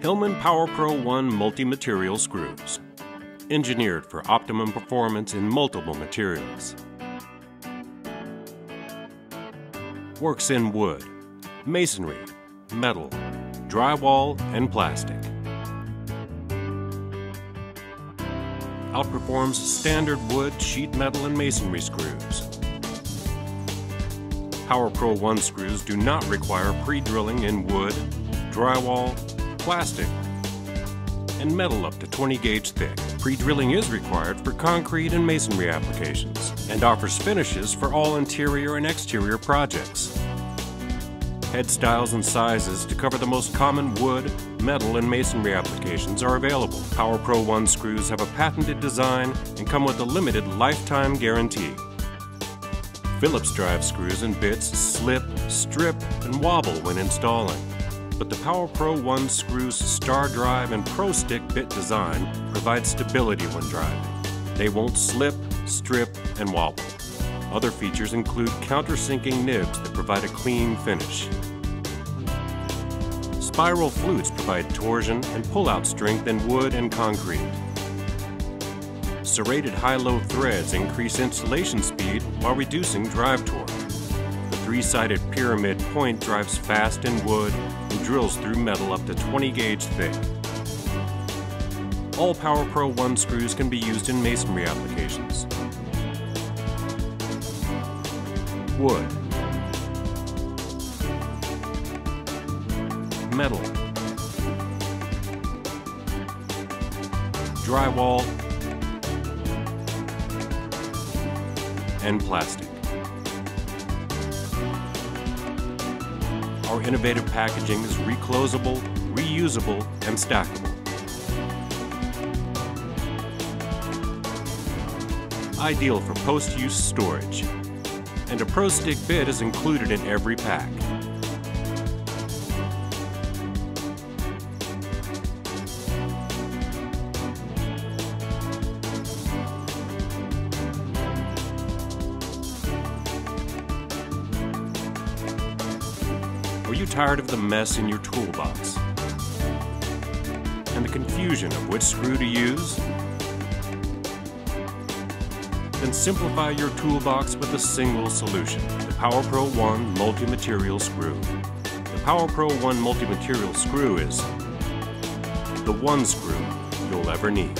Hillman Power Pro 1 multi-material screws. Engineered for optimum performance in multiple materials. Works in wood, masonry, metal, drywall, and plastic. Outperforms standard wood, sheet metal, and masonry screws. Power Pro 1 screws do not require pre-drilling in wood, drywall, plastic, and metal up to 20 gauge thick. Pre-drilling is required for concrete and masonry applications and offers finishes for all interior and exterior projects. Head styles and sizes to cover the most common wood, metal, and masonry applications are available. Power Pro 1 screws have a patented design and come with a limited lifetime guarantee. Phillips drive screws and bits slip, strip, and wobble when installing. But the Power Pro 1 screws' Star Drive and Pro Stick bit design provide stability when driving. They won't slip, strip, and wobble. Other features include countersinking nibs that provide a clean finish. Spiral flutes provide torsion and pullout strength in wood and concrete. Serrated high-low threads increase installation speed while reducing drive torque. The three-sided pyramid point drives fast in wood and drills through metal up to 20 gauge thick. All Power Pro 1 screws can be used in masonry applications. Wood, metal, drywall, and plastic. Our innovative packaging is reclosable, reusable, and stackable. Ideal for post-use storage. And a Pro Stick bit is included in every pack. Are you tired of the mess in your toolbox and the confusion of which screw to use? Then simplify your toolbox with a single solution, the Power Pro 1 multi-material screw. The Power Pro 1 multi-material screw is the one screw you'll ever need.